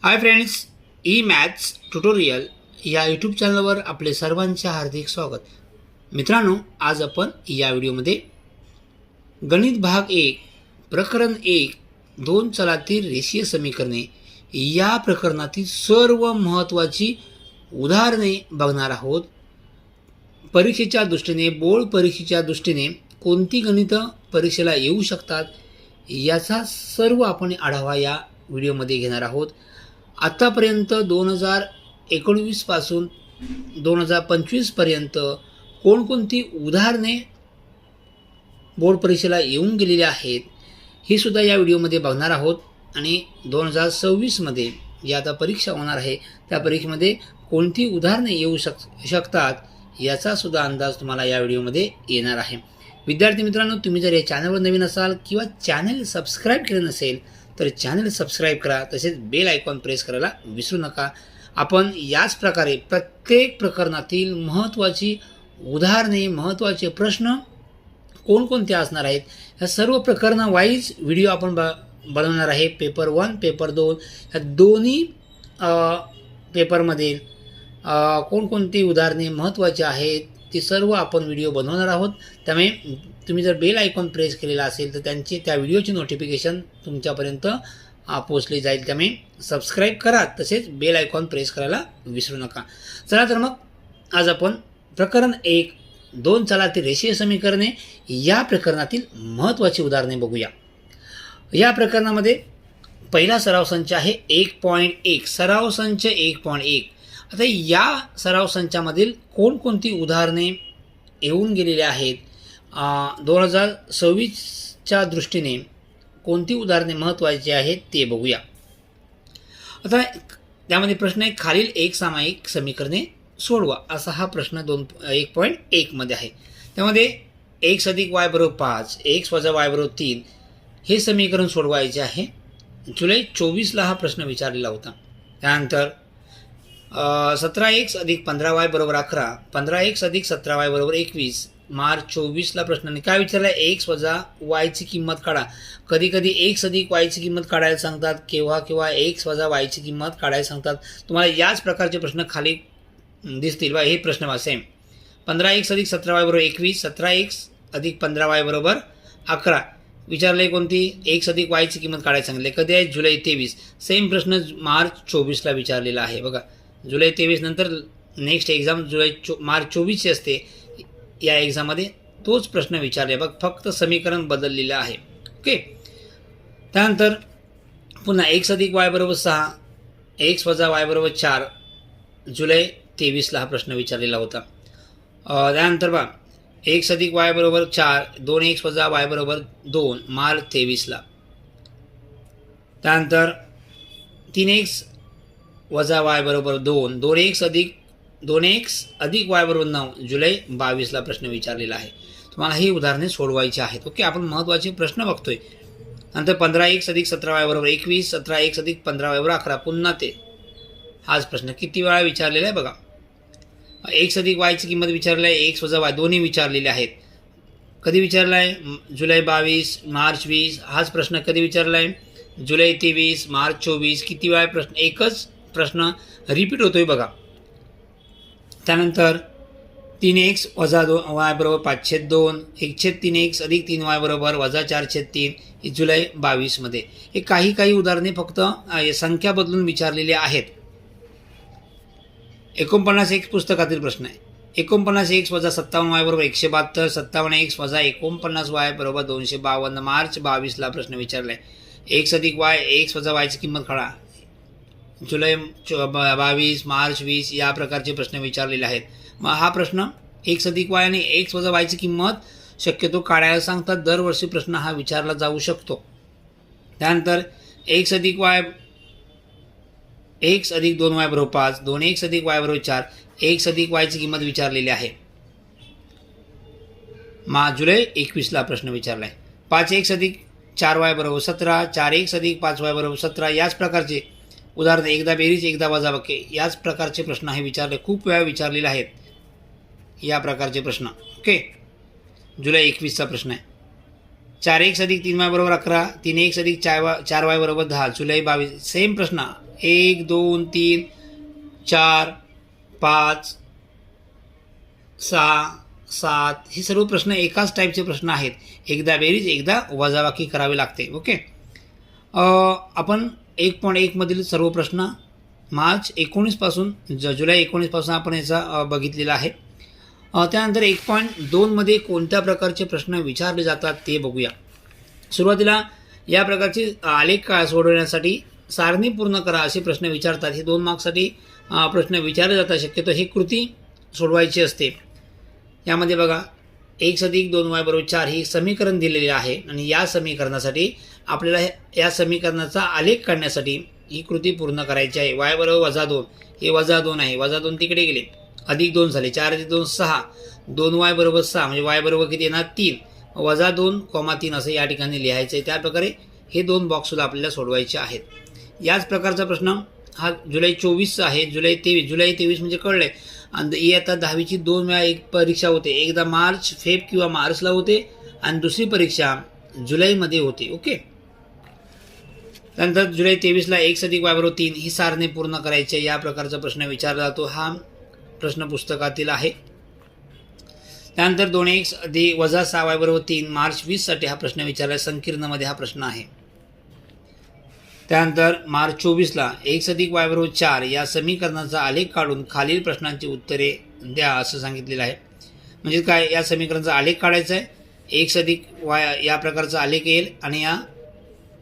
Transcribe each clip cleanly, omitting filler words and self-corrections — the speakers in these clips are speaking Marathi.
Hi friends, E maths tutorial या यूट्यूब चॅनलवर आपले सर्वांचे हार्दिक स्वागत. मित्रांनो, आज आपण या व्हिडिओमध्ये गणित भाग 1 प्रकरण 1 दोन चलातील रेषीय समीकरणे या प्रकरणातील सर्व महत्त्वाची उदाहरणे बघणार आहोत. परीक्षेच्या दृष्टीने, बोर्ड परीक्षेच्या दृष्टीने कोणती गणित परीक्षेला येऊ शकतात याचा सर्व आपण आढावा या व्हिडिओमध्ये घेणार आहोत. आतापर्यंत 2019 पासून 2025 पर्यंत कोणकोणती उदाहरणे बोर्ड परीक्षेला येऊन गेलेली आहेत हे सुद्धा या व्हिडिओमध्ये बघणार आहोत. आणि 2026 मध्ये जी आता परीक्षा होणार आहे त्या परीक्षेमध्ये कोणती उदाहरणे येऊ शकतात याचा सुद्धा अंदाज तुम्हाला या व्हिडिओमध्ये येणार आहे. विद्यार्थी मित्रांनो, तुम्ही जर या चॅनलवर नवीन असाल किंवा चॅनल सबस्क्राईब केलं नसेल तर चॅनल सबस्क्राईब करा, तसेच बेल आयकॉन प्रेस करायला विसरू नका. आपण याच प्रकारे प्रत्येक प्रकरणातील महत्त्वाची उदाहरणे, महत्त्वाचे प्रश्न कोणकोणते असणार आहेत ह्या सर्व प्रकरणा वाईज व्हिडिओ आपण बनवणार आहे. पेपर 1, पेपर 2 ह्या दोन्ही पेपरमधील कोणकोणती उदाहरणे महत्त्वाची आहेत ती सर्व आपण व्हिडिओ बनवणार आहोत. त्यामुळे तुम्ही जर बेल आयकॉन प्रेस केलेला असेल तर त्या व्हिडिओची नोटिफिकेशन तुमच्यापर्यंत पोचली जाईल. त्यामुळे सबस्क्राईब करा, तसेच बेल आयकॉन प्रेस करायला विसरू नका. चला तर मग आज आपण प्रकरण 1 दोन चलातील रेषीय समीकरणे या प्रकरणातील महत्त्वाची उदाहरणे बघूया. या प्रकरणामध्ये पहिला सराव संच आहे 1.1, सराव संच 1.1. आता या सराव संचामधील कोणकोणती उदाहरणे येऊन गेलेली आहेत, 2026च्या दृष्टीने कोणती उदाहरणे महत्त्वाची आहेत ते बघूया. आता त्यामध्ये प्रश्न आहे, खालील एक सामायिक समीकरणे सोडवा, असा हा प्रश्न 1.1 मध्ये आहे. त्यामध्ये x अधिक y बरोबर 5, x वजा y बरोबर 3 हे समीकरण सोडवायचे आहे. जुलै 24ला हा प्रश्न विचारलेला होता. त्यानंतर 17x अधिक 15y बरोबर 11, 15x अधिक 17y बरोबर 21. मार्च 24ला प्रश्नाने काय विचारलं आहे, एक्स वजा वायची किंमत काढा. कधी कधी एक्स अधिक वायची किंमत काढायला सांगतात, केव्हा एक्स वजा वायची किंमत काढायला सांगतात. तुम्हाला याच प्रकारचे प्रश्न खाली दिसतील. हे प्रश्न बघा सेम. 15x अधिक 17y बरोबर 21, 17x अधिक 15y बरोबर 11 विचारले. कोणती एक्स अधिक वायची किंमत काढायला सांगितले. कधी आहे, जुलै 23. सेम प्रश्न मार्च 24ला विचारलेला आहे. बघा, जुलै 23 नंतर नेक्स्ट एक्झाम मार्च 24ची असते. या एक्झाममध्ये तोच प्रश्न विचारले. बघ, फक्त समीकरण बदललेलं आहे. ओके. त्यानंतर पुन्हा एक्स अधिक वाय बरोबर 6, एक्स वजा वाय बरोबर 4 जुलै 23ला हा प्रश्न विचारलेला होता. त्यानंतर बघा, एक्स अधिक वाय बरोबर 4, 2x वजा वाय बरोबर 2 मार्च 23ला. त्यानंतर 3x वजा वाय बरोबर 2, 2x अधिक वाय बरोबर 9 जुलै 22ला प्रश्न विचारलेला आहे. तुम्हाला ही उदाहरणे सोडवायची आहेत. ओके, आपण महत्त्वाचे प्रश्न बघतोय. नंतर 15x अधिक 17y बरोबर 21, 17x अधिक 15y बरोबर 11 पुन्हा ते हाच प्रश्न किती वेळा विचारलेला आहे बघा. एक्स अधिक वायची किंमत विचारली आहे, एक्स वजा वाय दोन्ही विचारलेले आहेत. कधी विचारला आहे, जुलै 22, मार्च 20. हाच प्रश्न कधी विचारला आहे, जुलै 23, मार्च 24. किती वेळा प्रश्न, एकच प्रश्न रिपीट होतोय बघा. त्यानंतर 3x वजा वाय बरोबर 5/2, 1/3x अधिक 3y बरोबर वजा 4/3 जुलै 22मध्ये. हे काही उदाहरणे फक्त संख्या बदलून विचारलेली आहेत. 49x पुस्तकातील प्रश्न आहे. 49x वजा 57y बरोबर 172, 57x वजा 49y बरोबर 252 मार्च 22ला प्रश्न विचारला आहे. एक्स अधिक वाय, एक्स वजा वायची किंमत काढा जुलै 22, मार्च 20 या प्रकारचे प्रश्न विचारलेले आहेत. मग हा प्रश्न एक्स अधिक वाय आणि एक्स वजा वायची किंमत शक्यतो काढायला सांगतात. दरवर्षी प्रश्न हा विचारला जाऊ शकतो. त्यानंतर एक्स अधिक वाय, एक्स अधिक 2y बरोबर 5, 2x अधिक वाय बरोबर 4, एक्स अधिक वायची किंमत विचारलेली आहे. जुलै 21ला प्रश्न विचारला आहे. 5x अधिक 4y बरोबर 17, 4x अधिक 5y बरोबर 17 याच प्रकारचे उदाहरण, एकदा बेरीज एकदा वजाबाकी याच प्रकारचे प्रश्न हे विचारले, खूप वेळा विचारलेले आहेत या प्रकारचे प्रश्न. ओके, जुलै 21चा प्रश्न आहे. 4x अधिक 3y बरोबर 11, 3x अधिक 4y बरोबर 10, जुलै 22. सेम प्रश्न 1 2 3 4 5 6 7 हे सर्व प्रश्न एकाच टाईपचे प्रश्न आहेत. एकदा बेरीज एकदा वजाबाकी करावी लागते. ओके. आपण 1.1 मधील सर्व प्रश्न मार्च 19 पासून जुलै 19 पासून आपण याचा बघितलेला आहे. त्यानंतर 1.2 मध्ये कोणत्या प्रकारचे प्रश्न विचारले जातात ते बघूया. सुरुवातीला या प्रकारचे आलेख सोडवण्यासाठी सारणी पूर्ण करा असे प्रश्न विचारतात. हे 2 मार्क्ससाठी प्रश्न विचारले जातात. शक्यतो हे कृती सोडवायची असते. यामध्ये बघा 1 अधिक 2y बरोबर 4 ही समीकरण दिलेले आहे आणि या समीकरणासाठी आपल्याला या समीकरणाचा आलेख काढण्यासाठी ही कृती पूर्ण करायची आहे. y बरोबर -2 हे -2 आहे. -2 तिकडे गेले, अधिक 2 झाले, 4 अधिक 2 6, 2y बरोबर 6 म्हणजे y बरोबर किती येणार 3, -2, 3 असं या ठिकाणी लिहायचं आहे. त्याप्रकारे हे 2 बॉक्ससुद्धा आपल्याला सोडवायचे आहेत. याच प्रकारचा प्रश्न हा जुलै 24चा आहे. जुलै 23 म्हणजे कळलं आहे. आणि इयत्ता 10वीची 2 वेळा एक परीक्षा होते. एकदा मार्च फेब किंवा मार्चला होते आणि दुसरी परीक्षा जुलैमध्ये होते. ओके. त्यानंतर जुलै 23ला 1 अधिक y बरोबर 3 ही सारणी पूर्ण करायची. या प्रकारचा प्रश्न विचारला जातो. हा प्रश्न पुस्तकातील आहे. त्यानंतर 2x अधिक वजा 6y बरोबर 3 मार्च 20 साठी हा प्रश्न विचारला. संकीर्णमध्ये हा प्रश्न आहे. त्यानंतर मार्च 24ला 1 अधिक y बरोबर 4 या समीकरणाचा आलेख काढून खालील प्रश्नांची उत्तरे द्या असं सांगितलेलं आहे. म्हणजे काय, या समीकरणाचा आलेख काढायचा आहे. 1 अधिक y या प्रकारचा आलेख येईल आणि या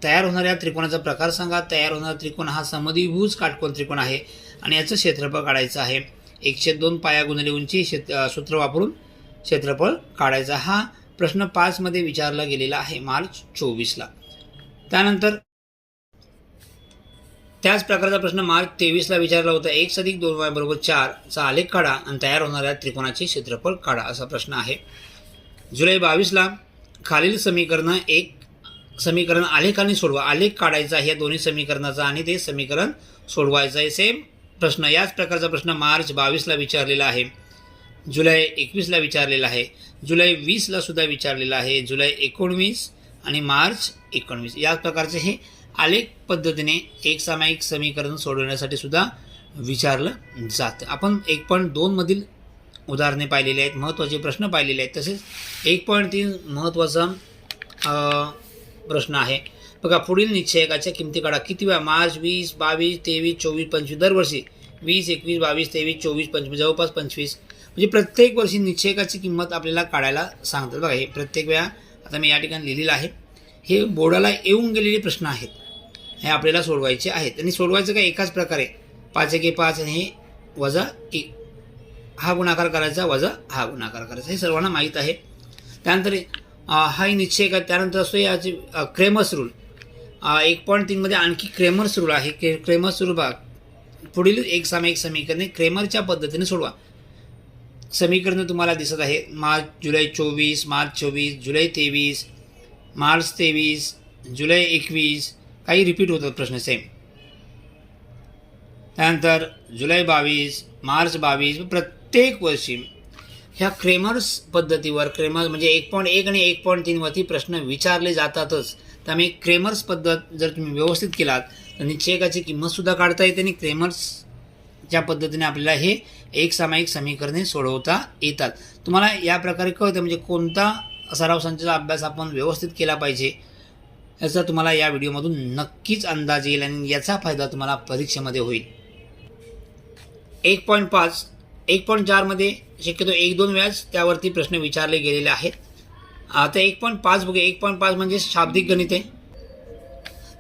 तयार होणाऱ्या त्रिकोणाचा प्रकार सांगा. तयार होणारा त्रिकोण हा समद्विभुज काटकोन त्रिकोण आहे आणि याचं क्षेत्रफळ काढायचं आहे. 1/2 पाया गुणिले उंची सूत्र वापरून क्षेत्रफळ काढायचा. हा प्रश्न 5 मध्ये विचारला गेलेला आहे मार्च 24ला. त्यानंतर त्याच प्रकारचा प्रश्न मार्च 23ला विचारला होता. 1 अधिक 2y बरोबर 4 चा आलेख काढा आणि तयार होणाऱ्या त्रिकोणाचे क्षेत्रफळ काढा असा प्रश्न आहे. जुलै 22ला खालील समीकरण आलेखाने सोडवा. आलेख काढायचा आहे या दोन्ही समीकरणाचा आणि ते समीकरण सोडवायचं आहे. सेम प्रश्न याच प्रकारचा प्रश्न मार्च 22ला विचारलेला आहे. जुलै 21ला विचारलेला आहे. जुलै 20ला सुद्धा विचारलेला आहे. जुलै 19 आणि मार्च 19 याच प्रकारचे हे आलेख पद्धतीने एक सामायिक समीकरण सोडवण्यासाठी सुद्धा विचारलं जातं. आपण 1.2 मधील उदाहरणे पाहिलेली आहेत, महत्त्वाचे प्रश्न पाहिलेले आहेत. तसेच 1.3 महत्त्वाचा प्रश्न आहे. बघा, पुढील निश्चयकाच्या किमती काढा. किती वेळा? मार्च 20, 22, 23, 24, 25 दरवर्षी 20, 21, 22, 23, 24, 25 जवळपास 25 म्हणजे प्रत्येक वर्षी निश्चयकाची किंमत आपल्याला काढायला सांगतात. बघा, हे प्रत्येक वेळा आता मी या ठिकाणी लिहिलेलं आहे. हे बोर्डाला येऊन गेलेले प्रश्न आहेत. हे आपल्याला सोडवायचे आहेत आणि सोडवायचं काय एकाच प्रकारे 5 1 5 आणि हे वजा 1 हा गुणाकार करायचा वजा हा गुणाकार करायचा. हे सर्वांना माहीत आहे. त्यानंतर हा निश्चय का त्यानंतर असतो याचे क्रेमर्स रूल. 1.3 मध्ये आणखी क्रेमर्स रूल आहे. क्रेमर्स रूल बघा, पुढील एक सामायिक समीकरणे क्रेमरच्या पद्धतीने सोडवा. समीकरण तुम्हाला दिसत आहे. जुलै 24, मार्च 24, जुलै 23, मार्च 23, जुलै 21 काही रिपीट होतात प्रश्न सेम. त्यानंतर जुलै 22, मार्च 22 प्रत्येक वर्षी ह्या क्रेमर्स पद्धतीवर क्रेमर्स म्हणजे 1.1 आणि 1.3 वरती प्रश्न विचारले जातातच. त्यामुळे क्रेमर्स पद्धत जर तुम्ही व्यवस्थित केलात तर निश्चयकाची किंमतसुद्धा काढता येते आणि क्रेमर्सच्या पद्धतीने आपल्याला हे एक सामायिक समीकरणे सोडवता येतात. तुम्हाला या प्रकारे कळतं म्हणजे कोणता सराव संचाचा अभ्यास आपण व्यवस्थित केला पाहिजे याचा तुम्हाला या व्हिडिओमधून नक्कीच अंदाज येईल आणि याचा फायदा तुम्हाला परीक्षेमध्ये होईल. 1.5 1.4 मध्ये शक्यतो 1-2 वेळाच त्यावरती प्रश्न विचारले गेलेले आहेत. आता 1.5 बघूया. 1.5 म्हणजे शाब्दिक गणित आहे.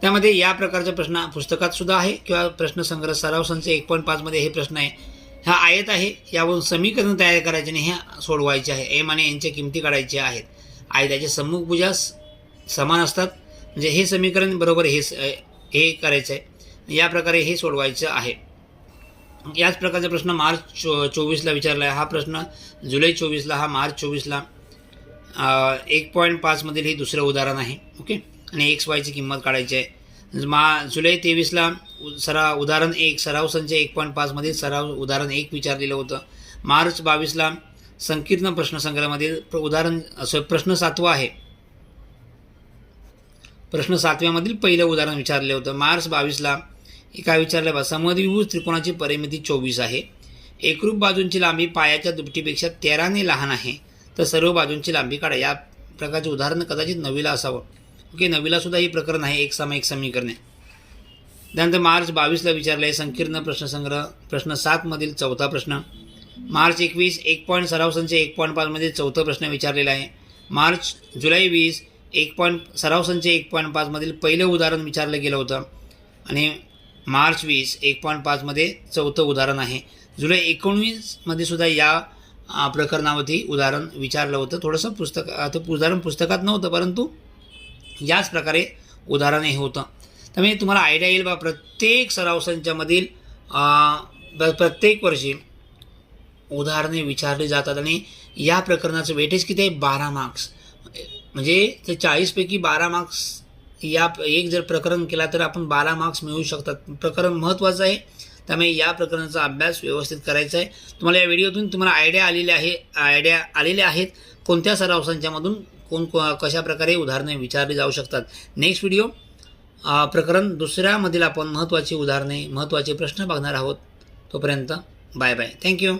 त्यामध्ये या प्रकारचे प्रश्न पुस्तकात सुद्धा आहे किंवा प्रश्नसंग्रह सराव संच 1.5 मध्ये हे प्रश्न आहे. हा आयत आहे, यावरून समीकरण तयार करायचे आणि हे सोडवायचे आहे. एम आणि एनच्या किमती काढायच्या आहेत. आयताचे सम्मुखभुजा समान असतात म्हणजे हे समीकरण बरोबर हे करायचं आहे. या प्रकारे हे सोडवायचं आहे. याच प्रकारचा प्रश्न मार्च 24ला विचारला आहे. हा प्रश्न जुलै 24ला, हा मार्च 24ला. 1.5 मधील हे दुसरं उदाहरण आहे. ओके. आणि XYची किंमत काढायची आहे. जुलै 23ला उदाहरण 1 सराव संच 1.5 मध्ये सराव उदाहरण 1 विचारलेलं होतं. मार्च 22ला संकीर्ण प्रश्नसंग्रहामध्ये उदाहरण प्रश्न 7वा आहे. प्रश्न 7व्यामधील पहिलं उदाहरण विचारले होतं. मार्च 22ला काय विचारलं बा, समद्विभुज त्रिकोणाची परिमिती 24 आहे. एकरूप बाजूंची लांबी पायाच्या दुपटीपेक्षा 13ने लहान आहे, तर सर्व बाजूंची लांबी काढा. या प्रकारचे उदाहरण कदाचित 9वीला असावं. ओके, 9वीला सुद्धा ही प्रकरण आहे, एक सामायिक समीकरणे. त्यानंतर मार्च 22ला विचारले संकीर्ण प्रश्नसंग्रह प्रश्न 7 मधील चौथा प्रश्न. मार्च 21 1 पॉईंट सराव संच 1.5 मध्ये चौथा प्रश्न विचारलेला आहे. जुलै 20 1 पॉईंट सराव संच 1.5 मधील पहिलं उदाहरण विचारलं गेलं होतं आणि मार्च 20 1.5 मध्ये चौथं उदाहरण आहे. जुलै 19 मध्ये सुद्धा या प्रकरणावरती उदाहरण विचारलं होतं. थोडंसं उदाहरण पुस्तकात नव्हतं, परंतु याच प्रकारे उदाहरण हे होतं. त्यामुळे तुम्हाला आयडिया येईल बा, प्रत्येक सराव संचामधील प्रत्येक वर्षी उदाहरणे विचारली जातात आणि या प्रकरणाचं वेटेज किती आहे, 12 मार्क्स. म्हणजे ते 40पैकी 12 मार्क्स या एक जर प्रकरण केला तर आपण 12 मार्क्स मिळवू शकतात. प्रकरण महत्त्वाचं आहे, त्यामुळे या प्रकरणाचा अभ्यास व्यवस्थित करायचा आहे. तुम्हाला या व्हिडिओतून तुम्हाला आयडिया आलेल्या आहेत कोणत्या सराव संचामधून कशा प्रकारे उदाहरणे विचारली जाऊ शकतात. नेक्स्ट व्हिडिओ प्रकरण 2मधील आपण महत्त्वाची उदाहरणे महत्त्वाचे प्रश्न बघणार आहोत. तोपर्यंत बाय बाय. थँक्यू.